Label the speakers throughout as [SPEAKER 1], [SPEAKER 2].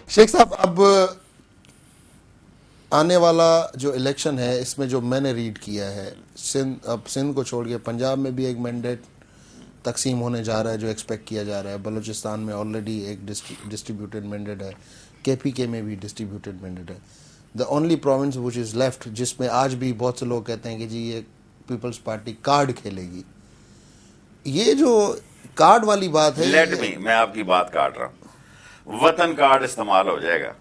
[SPEAKER 1] शेख साहब, अब आने वाला जो इलेक्शन है, इसमें जो मैंने रीड किया है, अब सिंध को छोड़ के पंजाब में भी एक मैंडेट तकसीम होने जा रहा है जो एक्सपेक्ट किया जा रहा है। बलूचिस्तान में ऑलरेडी एक डिस्ट्रीब्यूटेड मैंडेट है, केपीके में भी डिस्ट्रीब्यूटेड मैंडेट है। The only province which is left जिसमें आज भी बहुत से लोग कहते हैं कि जी ये पीपल्स पार्टी कार्ड खेलेगी, ये जो कार्ड वाली बात है,
[SPEAKER 2] मैं आपकी बात काट रहा हूं। वतन कार्ड इस्तेमाल हो जाएगा,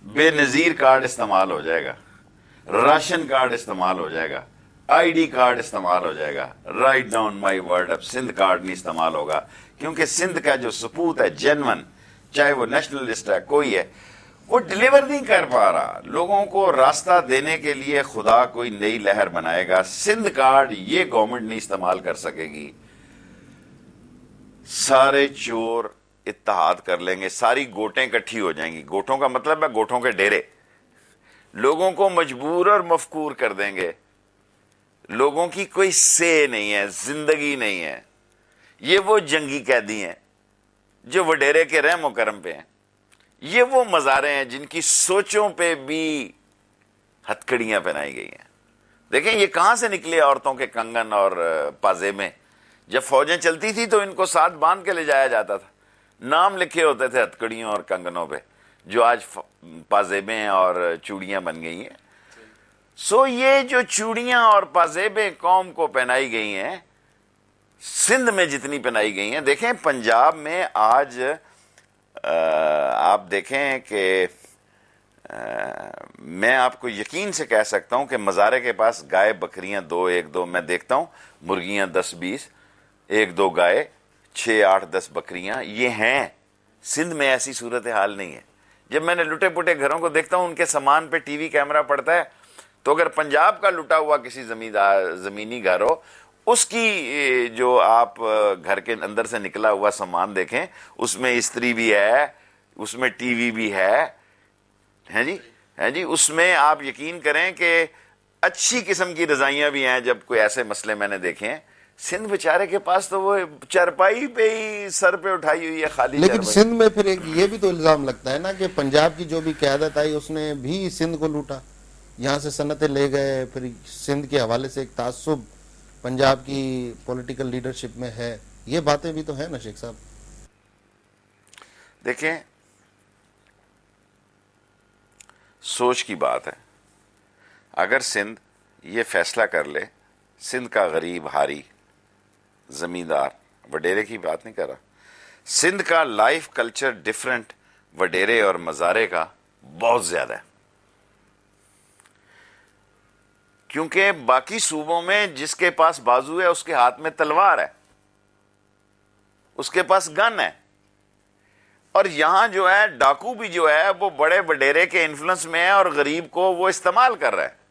[SPEAKER 2] बेनजीर कार्ड इस्तेमाल हो जाएगा, राशन कार्ड इस्तेमाल हो जाएगा, आईडी कार्ड इस्तेमाल हो जाएगा। राइट डाउन माय वर्ड, अब सिंध कार्ड नहीं इस्तेमाल होगा, क्योंकि सिंध का जो सपूत है जेन्युइन, चाहे वो नेशनलिस्ट है कोई है, वो डिलीवर नहीं कर पा रहा। लोगों को रास्ता देने के लिए खुदा कोई नई लहर बनाएगा। सिंध कार्ड ये गवर्नमेंट नहीं इस्तेमाल कर सकेगी। सारे चोर इत्तेहाद कर लेंगे, सारी गोटें इकट्ठी हो जाएंगी। गोटों का मतलब है गोटों के डेरे। लोगों को मजबूर और मफकूर कर देंगे। लोगों की कोई से नहीं है, जिंदगी नहीं है। ये वो जंगी कैदी हैं जो वडेरे के रहमो करम पे हैं। ये वो मज़ारे हैं जिनकी सोचों पे भी हथकड़ियां पहनाई गई हैं। देखें ये कहां से निकले औरतों के कंगन और पाजेबे। जब फौजें चलती थी तो इनको साथ बांध के ले जाया जाता था, नाम लिखे होते थे हथकड़ियों और कंगनों पे, जो आज पाजेबें और चूड़ियां बन गई हैं। सो ये जो चूड़ियां और पाजेबें कौम को पहनाई गई हैं, सिंध में जितनी पहनाई गई हैं, देखें पंजाब में आज आप देखें कि मैं आपको यकीन से कह सकता हूं कि मज़ारे के पास गाय बकरियां दो, एक दो मैं देखता हूं, मुर्गियां 10-20, एक दो गाय, 6-8-10 बकरियां, ये हैं। सिंध में ऐसी सूरत हाल नहीं है। जब मैंने लुटे पुटे घरों को देखता हूं, उनके सामान पे टीवी कैमरा पड़ता है, तो अगर पंजाब का लुटा हुआ किसी जमीनी घर हो, उसकी जो आप घर के अंदर से निकला हुआ सामान देखें, उसमें इस्त्री भी है, उसमें टीवी भी है जी, उसमें आप यकीन करें कि अच्छी किस्म की रजाइयां भी हैं। जब कोई ऐसे मसले मैंने देखे हैं, सिंध बेचारे के पास तो वो चरपाई पे ही सर पे उठाई हुई है खाली।
[SPEAKER 1] लेकिन सिंध में फिर एक ये भी तो इल्जाम लगता है ना कि पंजाब की जो भी क़यादत आई उसने भी सिंध को लूटा, यहाँ से सनतें ले गए, फिर सिंध के हवाले से एक तासुब पंजाब की पॉलिटिकल लीडरशिप में है। ये बातें भी तो है ना शेख साहब।
[SPEAKER 2] देखें सोच की बात है। अगर सिंध ये फैसला कर ले, सिंध का गरीब हारी जमींदार, वडेरे की बात नहीं कर रहा, सिंध का लाइफ कल्चर डिफरेंट वडेरे और मज़ारे का बहुत ज्यादा है। क्योंकि बाकी सूबों में जिसके पास बाजू है उसके हाथ में तलवार है, उसके पास गन है, और यहां जो है डाकू भी जो है वो बड़े वडेरे के इन्फ्लुएंस में है और गरीब को वो इस्तेमाल कर रहा है।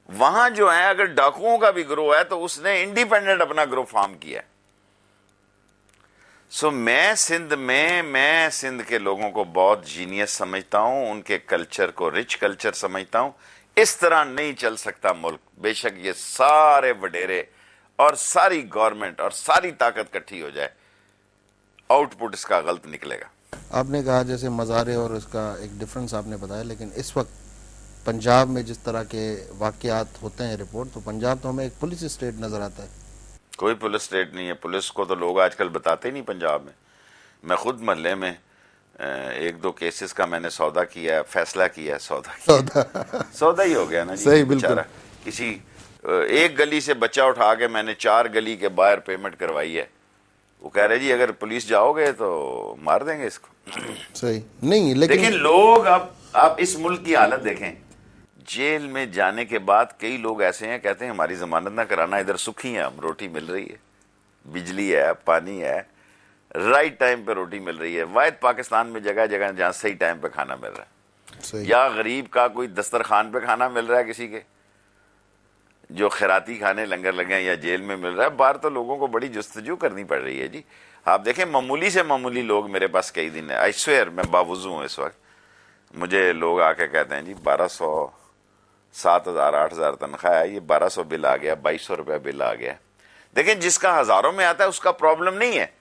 [SPEAKER 2] वहां जो है अगर डाकुओं का भी ग्रोह है तो उसने इंडिपेंडेंट अपना ग्रोह फॉर्म किया है। सो मैं सिंध के लोगों को बहुत जीनियस समझता हूं, उनके कल्चर को रिच कल्चर समझता हूं। इस तरह नहीं चल सकता मुल्क। बेशक ये सारे वडेरे और सारी गवर्नमेंट और सारी ताकत इकट्ठी हो जाए, आउटपुट इसका गलत निकलेगा।
[SPEAKER 1] आपने कहा जैसे मज़ारे और इसका एक डिफरेंस आपने बताया, लेकिन इस वक्त पंजाब में जिस तरह के वाकयात होते हैं रिपोर्ट, तो पंजाब तो हमें एक पुलिस स्टेट नजर आता है।
[SPEAKER 2] कोई पुलिस स्टेट नहीं है। पुलिस को तो लोग आजकल बताते ही नहीं पंजाब में। मैं खुद महल्ले में 1-2 केसेस का मैंने सौदा किया, फैसला किया, सौदा ही हो गया ना जी।
[SPEAKER 1] सही, बिल्कुल।
[SPEAKER 2] किसी एक गली से बच्चा उठा के मैंने 4 गली के बाहर पेमेंट करवाई है। वो कह रहे जी अगर पुलिस जाओगे तो मार देंगे इसको।
[SPEAKER 1] सही नहीं, लेकिन
[SPEAKER 2] लोग अब आप इस मुल्क की हालत देखें। जेल में जाने के बाद कई लोग ऐसे हैं, कहते हैं हमारी जमानत ना कराना, इधर सुखी है, हम रोटी मिल रही है, बिजली है, पानी है, राइट टाइम पे रोटी मिल रही है। वायद पाकिस्तान में जगह जगह जहां सही टाइम पे खाना मिल रहा है, या गरीब का कोई दस्तरखान पे खाना मिल रहा है, किसी के जो खैराती खाने लंगर लगे हैं, या जेल में मिल रहा है। बाहर तो लोगों को बड़ी जुस्तजू करनी पड़ रही है जी। आप देखें मामूली से मामूली लोग मेरे पास कई दिन है, आई स्वेयर मैं बावजू हूँ इस वक्त, मुझे लोग आके कहते हैं जी 1200, 7,000, 8,000 तनख्वाह है, ये 1200 बिल आ गया, 2200 रुपया बिल आ गया। देखें जिसका हजारों में आता है उसका प्रॉब्लम नहीं है,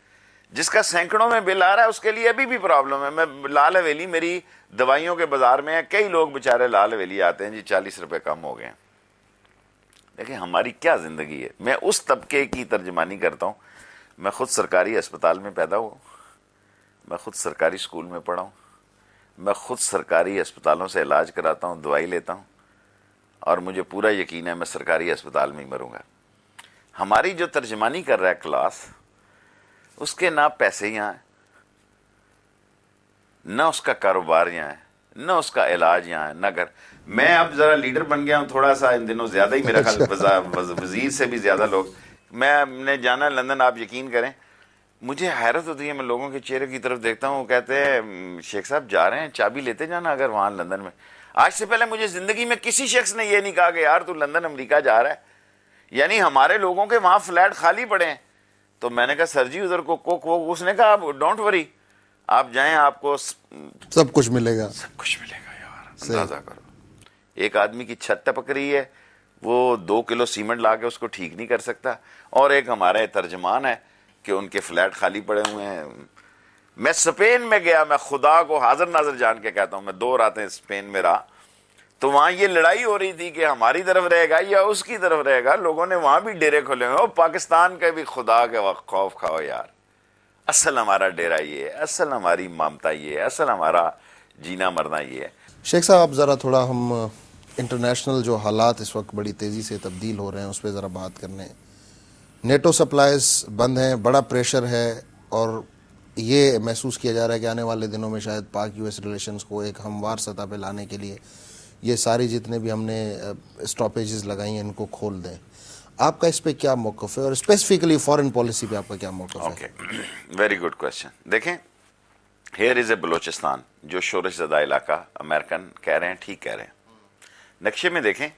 [SPEAKER 2] जिसका सैकड़ों में बिल आ रहा है उसके लिए अभी भी प्रॉब्लम है। मैं लाल हवेली, मेरी दवाइयों के बाजार में है, कई लोग बेचारे लाल हवेली आते हैं जी 40 रुपए कम हो गए। देखिए हमारी क्या जिंदगी है। मैं उस तबके की तर्जमानी करता हूं। मैं खुद सरकारी अस्पताल में पैदा हुआ, मैं खुद सरकारी स्कूल में पढ़ा हूं, मैं खुद सरकारी अस्पतालों से इलाज कराता हूं, दवाई लेता हूं, और मुझे पूरा यकीन है मैं सरकारी अस्पताल में ही मरूंगा। हमारी जो तर्जमानी कर रहा है क्लास, उसके ना पैसे यहाँ है, ना उसका कारोबार यहाँ है, ना उसका इलाज यहाँ है, ना कर। मैं अब जरा लीडर बन गया हूँ थोड़ा सा इन दिनों, ज्यादा ही मेरा ख्याल वजीर से भी ज्यादा लोग। मैंने जाना लंदन, आप यकीन करें मुझे हैरत होती है, मैं लोगों के चेहरे की तरफ देखता हूँ, कहते हैं शेख साहब जा रहे हैं, चाबी लेते जाना अगर वहां लंदन में। आज से पहले मुझे जिंदगी में किसी शख्स ने यह नहीं कहा कि यार तू लंदन अमेरिका जा रहा है, यानी हमारे लोगों के वहां फ्लैट खाली पड़े हैं। तो मैंने कहा सर जी उधर को उसने कहा आप डोंट वरी, आप जाएं आपको
[SPEAKER 1] सब कुछ मिलेगा,
[SPEAKER 2] सब कुछ मिलेगा। यार अंदाजा करो, एक आदमी की छत टपक रही है, वो 2 किलो सीमेंट ला के उसको ठीक नहीं कर सकता, और एक हमारे तर्जमान है कि उनके फ्लैट खाली पड़े हुए हैं। मैं स्पेन में गया, मैं खुदा को हाजिर नाजिर जान के कहता हूं, मैं 2 रातें स्पेन में रहा, तो वहां ये लड़ाई हो रही थी कि हमारी तरफ रहेगा या उसकी तरफ रहेगा। लोगों ने वहां भी डेरे खोले हुए, और पाकिस्तान के भी खुदा के खौफ खाओ यार, असल हमारा डेरा ये है, असल हमारी ममता ये है, असल हमारा जीना मरना ये है।
[SPEAKER 1] शेख साहब आप ज़रा थोड़ा हम इंटरनेशनल जो हालात इस वक्त बड़ी तेज़ी से तब्दील हो रहे हैं उस पर ज़रा बात करने। नेटो सप्लाईज बंद हैं, बड़ा प्रेशर है, और ये महसूस किया जा रहा है कि आने वाले दिनों में शायद पाक यूएस रिलेशंस को एक हमवार सतह पे लाने के लिए ये सारी जितने भी हमने स्टॉपेजेस लगाई हैं इनको खोल दें। आपका इस पे क्या मौक़िफ़ है, और स्पेसिफिकली फॉरेन पॉलिसी पे आपका क्या मौक़िफ़ है?
[SPEAKER 2] Okay, very good question. देखें, हेयर इज ए बलोचिस्तान, जो शोरश ज़दा इलाका, अमेरिकन कह रहे हैं, ठीक कह रहे हैं। नक्शे में देखें,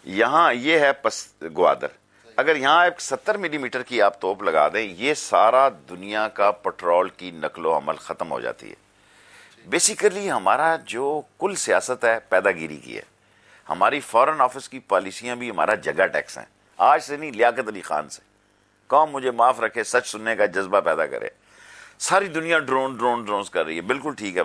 [SPEAKER 2] यहाँ ये है ग्वादर, अगर यहाँ एक 70 मिलीमीटर की आप तोप लगा दें, ये सारा दुनिया का पेट्रोल की नकलो अमल ख़त्म हो जाती है। बेसिकली हमारा जो कुल सियासत है पैदागिरी की है, हमारी फॉरेन ऑफिस की पॉलिसियां भी हमारा जगह टैक्स हैं। आज से नहीं, लियाकत अली खान से। कौम मुझे माफ रखे, सच सुनने का जज्बा पैदा करे। सारी दुनिया ड्रोन ड्रोन ड्रोन कर रही है, बिल्कुल ठीक है।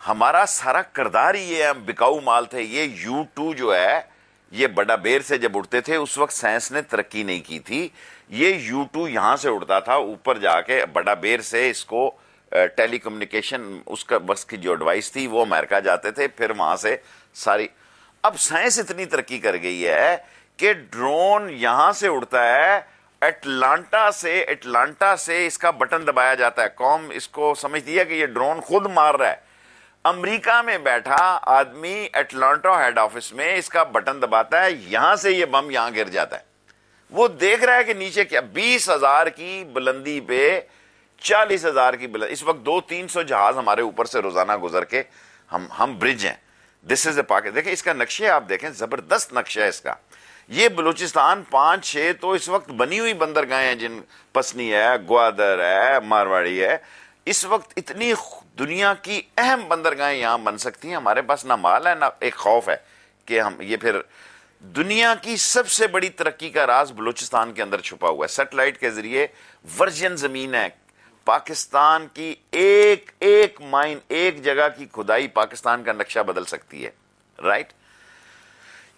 [SPEAKER 2] हमारा सारा किरदार ही ये, हम बिकाऊ माल थे। ये U2 जो है, ये बड़ा बेर से जब उड़ते थे उस वक्त साइंस ने तरक्की नहीं की थी। ये U2 यहां से उड़ता था, ऊपर जाके बड़ा बेर से इसको टेलीकम्युनिकेशन, उसका बस की जो डिवाइस थी वो अमेरिका जाते थे, फिर वहां से सारी। अब साइंस इतनी तरक्की कर गई है कि ड्रोन यहां से उड़ता है, अटलांटा से इसका बटन दबाया जाता है। कौम इसको समझती है कि ये ड्रोन खुद मार रहा है। अमेरिका में बैठा आदमी अटलांटा हेड ऑफिस में इसका बटन दबाता है, यहां से ये बम यहां गिर जाता है। वो देख रहा है कि नीचे क्या, 20,000 की बुलंदी पे 40,000 की बुलंदी। इस वक्त 200-300 जहाज हमारे ऊपर से रोजाना गुजर के हम ब्रिज हैं। This is a Pakistan. देखें इसका नक्शे, आप देखें, जबरदस्त नक्शा है इसका। ये बलूचिस्तान 5-6 तो इस वक्त बनी हुई बंदरगाहें हैं, जिन पसनी है, ग्वादर है, मारवाड़ी है। इस वक्त इतनी दुनिया की अहम बंदरगाहें यहां बन सकती हैं। हमारे पास ना माल है, ना एक खौफ है कि हम ये। फिर दुनिया की सबसे बड़ी तरक्की का राज बलूचिस्तान के अंदर छुपा हुआ है। सैटेलाइट के जरिए वर्जिन जमीन है पाकिस्तान की, एक एक माइन, एक जगह की खुदाई पाकिस्तान का नक्शा बदल सकती है। राइट,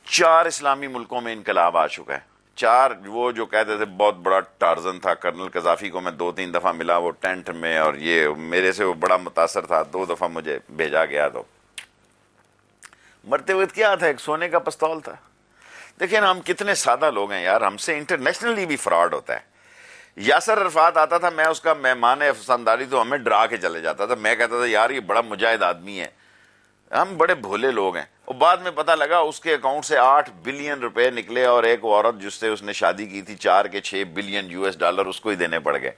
[SPEAKER 2] 4 इस्लामी मुल्कों में इनकलाब आ चुका है। 4, वो जो कहते थे बहुत बड़ा टार्जन था, कर्नल कजाफी को मैं 2-3 दफा मिला वो टेंट में, और ये मेरे से वो बड़ा मुतासर था। 2 दफा मुझे भेजा गया, तो मरते वक्त क्या था, एक सोने का पिस्तौल था। देखिए ना, हम कितने सादा लोग हैं यार, हमसे इंटरनेशनली भी फ्रॉड होता है। यासर अरफात आता था, मैं उसका मेहमान अफसानदारी, तो हमें डरा के चले जाता था। मैं कहता था यार ये बड़ा मुजाहिद आदमी है, हम बड़े भोले लोग हैं। और बाद में पता लगा उसके अकाउंट से 8 बिलियन रुपए निकले, और एक औरत जिससे उसने शादी की थी 4 के 6 बिलियन US$ उसको ही देने पड़ गए।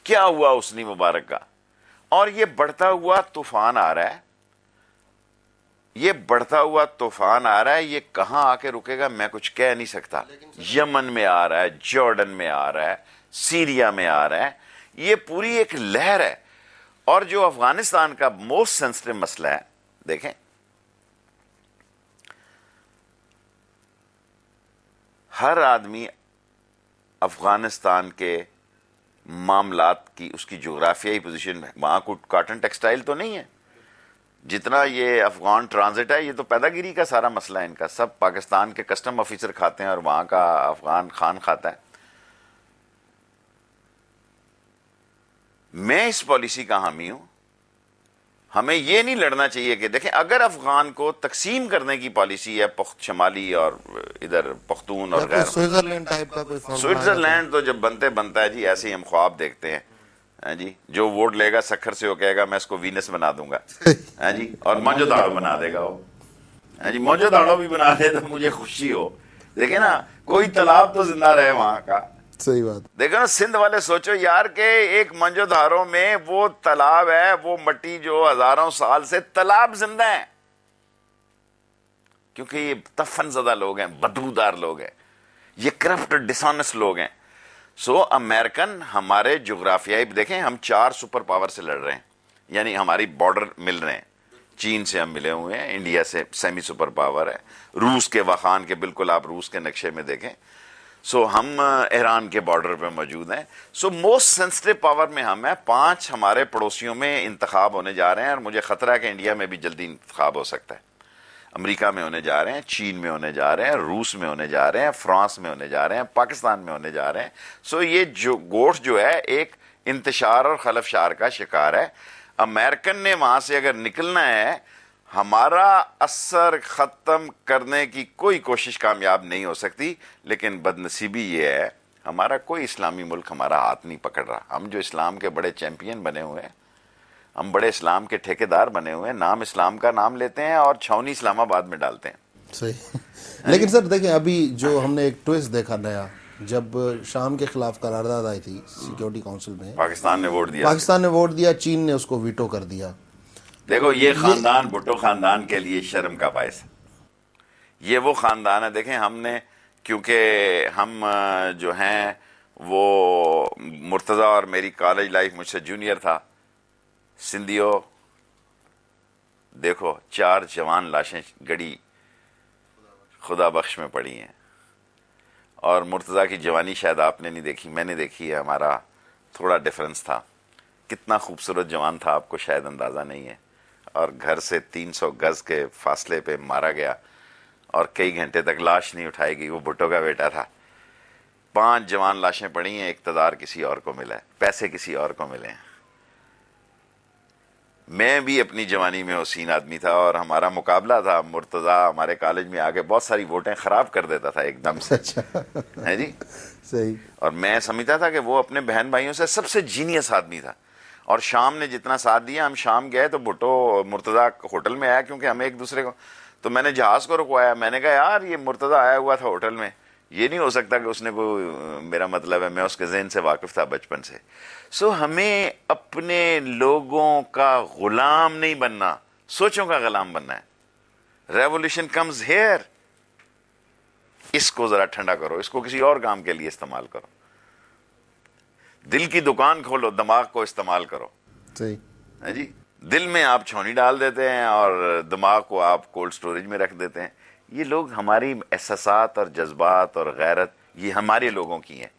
[SPEAKER 2] क्या हुआ उसनी मुबारक का। और ये बढ़ता हुआ तूफान आ रहा है, ये बढ़ता हुआ तूफान आ रहा है। ये कहां आके रुकेगा मैं कुछ कह नहीं सकता। यमन में आ रहा है, जॉर्डन में आ रहा है, सीरिया में आ रहा है। ये पूरी एक लहर है। और जो अफगानिस्तान का मोस्ट सेंसिटिव मसला है, देखें, हर आदमी अफगानिस्तान के मामलात की, उसकी जोग्राफियाई पोजीशन, वहाँ कोई कॉटन टेक्सटाइल तो नहीं है। जितना ये अफगान ट्रांजिट है, ये तो पैदागिरी का सारा मसला है इनका। सब पाकिस्तान के कस्टम ऑफिसर खाते हैं और वहाँ का अफगान खान खाता है। मैं इस पॉलिसी का हामी हूं। हमें ये नहीं लड़ना चाहिए कि देखें, अगर अफगान को तकसीम करने की पॉलिसी है, शमाली और इधर पख्तून और गैर,
[SPEAKER 1] स्विट्जरलैंड टाइप का कोई फॉर्मूला,
[SPEAKER 2] स्विट्जरलैंड तो जब बनता है जी, ऐसे ही हम ख्वाब देखते हैं। हाँ जी, जो वोट लेगा सखर से वो कहेगा मैं इसको वीनस बना दूंगा। हाँ जी, और मोंजोदाड़ो बना देगा वो। हाँ जी, मोंजोदाड़ो भी बना दे तो मुझे खुशी हो। देखे ना, कोई तालाब तो जिंदा रहे वहां का।
[SPEAKER 1] सही बात।
[SPEAKER 2] देखो ना, सिंध वाले सोचो यार के एक मंजोधारों में वो तालाब है, वो मट्टी जो हजारों साल से तालाब जिंदा है, क्योंकि ये तफन ज़दा लोग हैं, बदबूदार लोग हैं, ये करप्ट डिसऑनेस्ट लोग हैं। सो अमेरिकन हमारे जोग्राफियाई देखें, हम 4 सुपर पावर से लड़ रहे हैं, यानी हमारी बॉर्डर मिल रहे हैं। चीन से हम मिले हुए हैं, इंडिया से सेमी सुपर पावर है, रूस के वाखान के, बिल्कुल आप रूस के नक्शे में देखें। सो हम ईरान के बॉर्डर पे मौजूद हैं। सो मोस्ट सेंसिटिव पावर में हम हैं। 5 हमारे पड़ोसियों में इंतखाब होने जा रहे हैं, और मुझे खतरा है कि इंडिया में भी जल्दी इंतखाब हो सकता है। अमेरिका में होने जा रहे हैं, चीन में होने जा रहे हैं, रूस में होने जा रहे हैं, फ्रांस में होने जा रहे हैं, पाकिस्तान में होने जा रहे हैं। सो ये जो गोश्त जो है एक इंतशार और खलफशार का शिकार है। अमेरिकन ने वहां से अगर निकलना है, हमारा असर खत्म करने की कोई कोशिश कामयाब नहीं हो सकती। लेकिन बदनसीबी ये है, हमारा कोई इस्लामी मुल्क हमारा हाथ नहीं पकड़ रहा। हम जो इस्लाम के बड़े चैंपियन बने हुए हैं, हम बड़े इस्लाम के ठेकेदार बने हुए हैं, नाम इस्लाम का नाम लेते हैं और छावनी इस्लामाबाद में डालते हैं।
[SPEAKER 1] सही। लेकिन सर देखें, अभी जो हमने एक ट्विस्ट देखा नया, जब शाम के खिलाफ करारदाद आई थी सिक्योरिटी काउंसिल में,
[SPEAKER 2] पाकिस्तान ने वोट
[SPEAKER 1] दिया, चीन ने उसको वीटो कर दिया।
[SPEAKER 2] देखो, ये खानदान भुट्टो खानदान के लिए शर्म का बायस है। ये वो खानदान है, देखें हमने, क्योंकि हम जो हैं वो, मुर्तज़ा और मेरी कॉलेज लाइफ मुझसे जूनियर था। सिंधियो देखो, 4 जवान लाशें गड़ी खुदा बख्श में पड़ी हैं, और मुर्तज़ा की जवानी शायद आपने नहीं देखी, मैंने देखी है। हमारा थोड़ा डिफरेंस था। कितना खूबसूरत जवान था, आपको शायद अंदाज़ा नहीं है। और घर से 300 गज के फासले पे मारा गया, और कई घंटे तक लाश नहीं उठाई गई। वो भुट्टो का बेटा था। 5 जवान लाशें पड़ी हैं, इक़्तिदार किसी और को मिला है, पैसे किसी और को मिले हैं। मैं भी अपनी जवानी में हसीन आदमी था, और हमारा मुकाबला था। मुर्तज़ा हमारे कॉलेज में आके बहुत सारी वोटें खराब कर देता था एकदम से।
[SPEAKER 1] अच्छा
[SPEAKER 2] है जी,
[SPEAKER 1] सही।
[SPEAKER 2] और मैं समझता था कि वो अपने बहन भाइयों से सबसे जीनियस आदमी था। और शाम ने जितना साथ दिया, हम शाम गए तो भुट्टो मुर्तज़ा होटल में आया, क्योंकि हम एक दूसरे को, तो मैंने जहाज़ को रुकवाया। मैंने कहा यार, ये मुर्तज़ा आया हुआ था होटल में, ये नहीं हो सकता कि उसने को, मेरा मतलब है मैं उसके ज़हन से वाकिफ़ था बचपन से। सो हमें अपने लोगों का गुलाम नहीं बनना, सोचों का गुलाम बनना है। Revolution comes here. इसको जरा ठंडा करो, इसको किसी और काम के लिए इस्तेमाल करो। दिल की दुकान खोलो, दिमाग को इस्तेमाल करो।
[SPEAKER 1] सही
[SPEAKER 2] है जी। दिल में आप छौनी डाल देते हैं और दिमाग को आप कोल्ड स्टोरेज में रख देते हैं। ये लोग, हमारी एहसासात और जज्बात और गैरत, ये हमारे लोगों की है।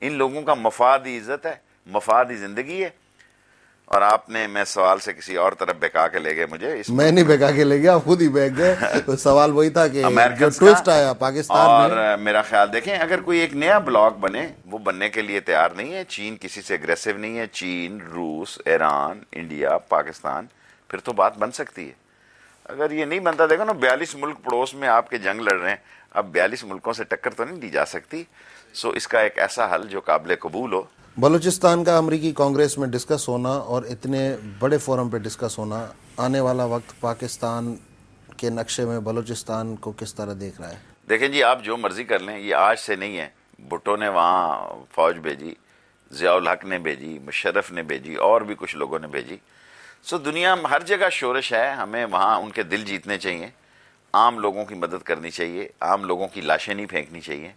[SPEAKER 2] इन लोगों का मफाद ही इज्जत है, मफाद ही जिंदगी है। और आपने, मैं सवाल से किसी और तरफ बहका के ले गए मुझे।
[SPEAKER 1] मैं नहीं बहका के ले गया, आप खुद ही बहक गए। तो सवाल वही था कि जो ट्विस्ट आया पाकिस्तान
[SPEAKER 2] और
[SPEAKER 1] में।
[SPEAKER 2] मेरा ख्याल देखें, अगर कोई एक नया ब्लॉक बने, वो बनने के लिए तैयार नहीं है। चीन किसी से एग्रेसिव नहीं है। चीन, रूस, ईरान, इंडिया, पाकिस्तान, फिर तो बात बन सकती है। अगर ये नहीं बनता, देखो ना, 42 मुल्क पड़ोस में आपके जंग लड़ रहे हैं। अब 42 मुल्कों से टक्कर तो नहीं दी जा सकती। सो इसका एक ऐसा हल जो काबिल कबूल हो।
[SPEAKER 1] बलूचिस्तान का अमरीकी कांग्रेस में डिस्कस होना और इतने बड़े फोरम पे डिस्कस होना, आने वाला वक्त पाकिस्तान के नक्शे में बलूचिस्तान को किस तरह देख रहा है?
[SPEAKER 2] देखें जी, आप जो मर्जी कर लें, ये आज से नहीं है। भुट्टो ने वहाँ फौज भेजी, ज़ियाउल हक ने भेजी, मुशर्रफ ने भेजी, और भी कुछ लोगों ने भेजी। सो दुनिया में हर जगह शोरश है। हमें वहाँ उनके दिल जीतने चाहिए, आम लोगों की मदद करनी चाहिए, आम लोगों की लाशें नहीं फेंकनी चाहिए,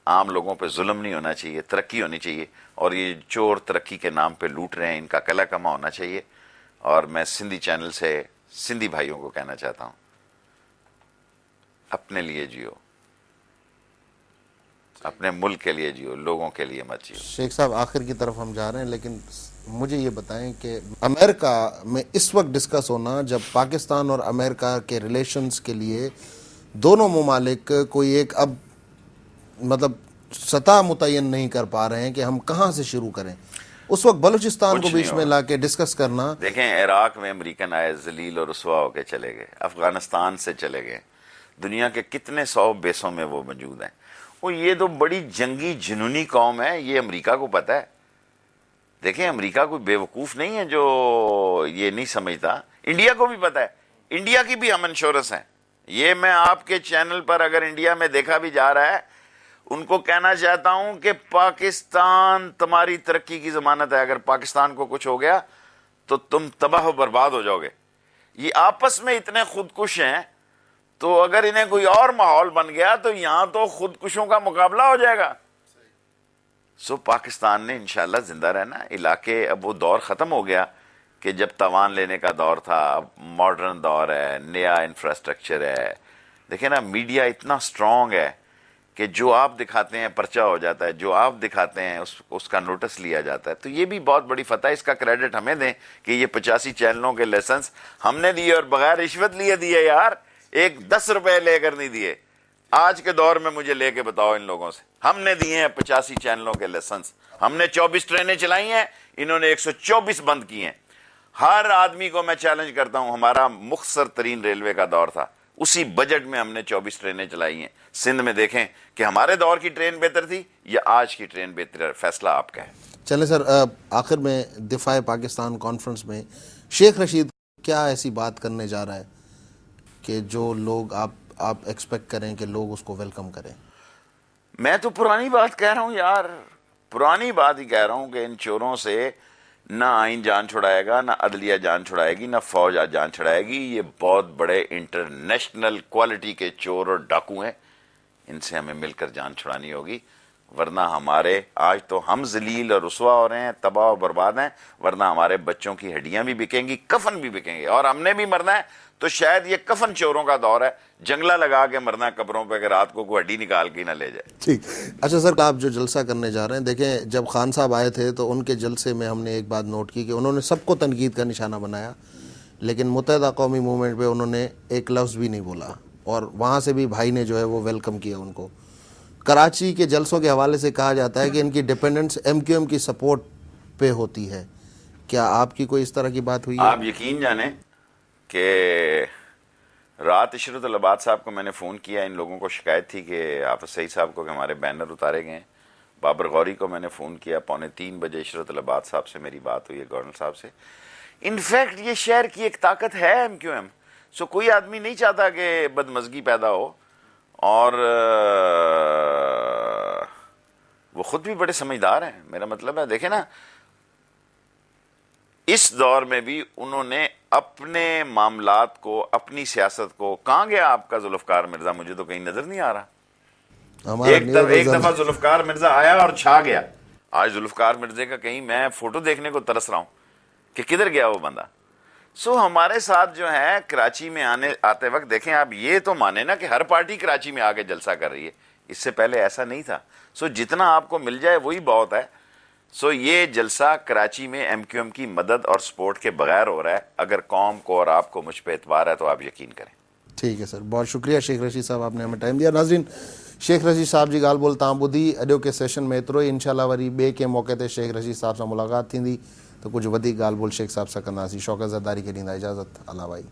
[SPEAKER 2] आम लोगों पे जुल्म नहीं होना चाहिए, तरक्की होनी चाहिए। और ये चोर तरक्की के नाम पे लूट रहे हैं, इनका कला कमा होना चाहिए। और मैं सिंधी चैनल से सिंधी भाइयों को कहना चाहता हूँ, अपने लिए जियो। अपने मुल्क के लिए जियो, लोगों के लिए मत जियो।
[SPEAKER 1] शेख साहब आखिर की तरफ हम जा रहे हैं, लेकिन मुझे ये बताएं कि अमेरिका में इस वक्त डिस्कस होना, जब पाकिस्तान और अमेरिका के रिलेशंस के लिए दोनों ममालिक कोई एक अब मतलब सतह मुतय्यन नहीं कर पा रहे हैं कि हम कहाँ से शुरू करें, उस वक्त बलूचिस्तान को बीच में ला के डिस्कस करना।
[SPEAKER 2] देखें, इराक में अमेरिकन आए, जलील और रुसवा होके चले गए, अफगानिस्तान से चले गए, दुनिया के कितने 100 बेसों में वो मौजूद हैं। वो ये तो बड़ी जंगी जुनूनी कौम है, ये अमेरिका को पता है। देखें, अमेरिका कोई बेवकूफ़ नहीं है जो ये नहीं समझता, इंडिया को भी पता है, इंडिया की भी हम इंश्योरेंस है। ये मैं आपके चैनल पर अगर इंडिया में देखा भी जा रहा है, उनको कहना चाहता हूं कि पाकिस्तान तुम्हारी तरक्की की जमानत है। अगर पाकिस्तान को कुछ हो गया तो तुम तबाह बर्बाद हो जाओगे। ये आपस में इतने खुदकुश हैं, तो अगर इन्हें कोई और माहौल बन गया तो यहां तो खुदकुशों का मुकाबला हो जाएगा। सो पाकिस्तान ने इंशाल्लाह जिंदा रहना। इलाके अब वो दौर खत्म हो गया कि जब तवान लेने का दौर था, अब मॉडर्न दौर है, नया इंफ्रास्ट्रक्चर है। देखें ना, मीडिया इतना स्ट्रांग है कि जो आप दिखाते हैं पर्चा हो जाता है, जो आप दिखाते हैं उसका नोटिस लिया जाता है। तो ये भी बहुत बड़ी फतह है, इसका क्रेडिट हमें दें कि ये 85 चैनलों के लाइसेंस हमने दिए और बगैर रिश्वत लिए दिए यार, एक 10 रुपए लेकर नहीं दिए। आज के दौर में मुझे लेके बताओ इन लोगों से, हमने दिए हैं 85 चैनलों के लाइसेंस, हमने 24 ट्रेनें चलाई हैं, इन्होंने 124 बंद की हैं। हर आदमी को मैं चैलेंज करता हूं, हमारा मुख्तसर तरीन रेलवे का दौर था, उसी बजट में हमने 24 ट्रेनें चलाई हैं। सिंध में देखें कि हमारे दौर की ट्रेन बेहतर थी या आज की ट्रेन बेहतर है, फैसला आपका है।
[SPEAKER 1] चलें सर, आखिर में दिफाए पाकिस्तान कॉन्फ्रेंस में शेख रशीद क्या ऐसी बात करने जा रहा है कि जो लोग आप एक्सपेक्ट करें कि लोग उसको वेलकम करें?
[SPEAKER 2] मैं तो पुरानी बात कह रहा हूं यार, पुरानी बात ही कह रहा हूं कि इन चोरों से ना आइन जान छुड़ाएगा, ना अदलिया जान छुड़ाएगी, ना फौज जान छुड़ाएगी। ये बहुत बड़े इंटरनेशनल क्वालिटी के चोर और डाकू हैं, इनसे हमें मिलकर जान छुड़ानी होगी, वरना हमारे आज तो हम जलील और रुसवा हो रहे हैं, तबाह और बर्बाद हैं, वरना हमारे बच्चों की हड्डियां भी बिकेंगी, कफन भी बिकेंगे, और हमने भी मरना है। तो शायद ये कफन चोरों का दौर है, जंगला लगा के मरना कब्रों पे, अगर रात को कोई हड्डी निकाल के ना ले जाए।
[SPEAKER 1] ठीक। अच्छा सर, आप जो जलसा करने जा रहे हैं, देखें जब खान साहब आए थे तो उनके जलसे में हमने एक बात नोट की कि उन्होंने सबको तनकीद का निशाना बनाया, लेकिन मुत्तहिदा कौमी मूवमेंट पे उन्होंने एक लफ्ज़ भी नहीं बोला, और वहाँ से भी भाई ने जो है वो वेलकम किया उनको। कराची के जलसों के हवाले से कहा जाता है कि इनकी डिपेंडेंस MQM की सपोर्ट पे होती है, क्या आपकी कोई इस तरह की बात हुई है?
[SPEAKER 2] आप यकीन जाने कि रात इशरत अब्बाद साहब को मैंने फ़ोन किया, इन लोगों को शिकायत थी कि हाफिज़ सईद साहब को कि हमारे बैनर उतारे गए हैं। बाबर गौरी को मैंने फ़ोन किया, 2:45 बजे इशरत अब्बाद साहब से मेरी बात हुई है, गवर्नर साहब से। इनफैक्ट ये शहर की एक ताकत है MQM। सो कोई आदमी नहीं चाहता कि बदमज़गी पैदा हो, और वो खुद भी बड़े समझदार हैं, मेरा मतलब है। देखें ना, इस दौर में भी उन्होंने अपने मामलात को, अपनी सियासत को, कहां गया आपका जुल्फकार मिर्जा? मुझे तो कहीं नजर नहीं आ रहा। एक दफा जुल्फकार मिर्जा आया और छा गया। आज जुल्फकार मिर्जे का कहीं मैं फोटो देखने को तरस रहा हूं कि किधर गया वो बंदा। सो हमारे साथ जो है कराची में आते वक्त, देखें आप ये तो माने ना कि हर पार्टी कराची में आके जलसा कर रही है, इससे पहले ऐसा नहीं था। सो जितना आपको मिल जाए वही बहुत है। सो ये जलसा कराची में MQM की मदद और सपोर्ट के बगैर हो रहा है। अगर कौम को और आपको मुझ पर एतबार है तो आप यकीन करें।
[SPEAKER 1] ठीक है सर, बहुत शुक्रिया शेख रशीद साहब, आपने हमें टाइम दिया। नाज़रीन, शेख रशीद साहब जी ॻाल्हि ॿोल तव्हां ॿुधी। अॼो के सेशन में एतिरो ई। इंशाल्लाह वरी ॿिए कंहिं मौक़े ते शेख रशीद साहब सां मुलाक़ात थींदी त कुझु वधीक ॻाल्हि ॿोल शेख साहब सां कंदासीं। शौक़त ज़रदारी खे ॾींदा इजाज़त। अला भाई।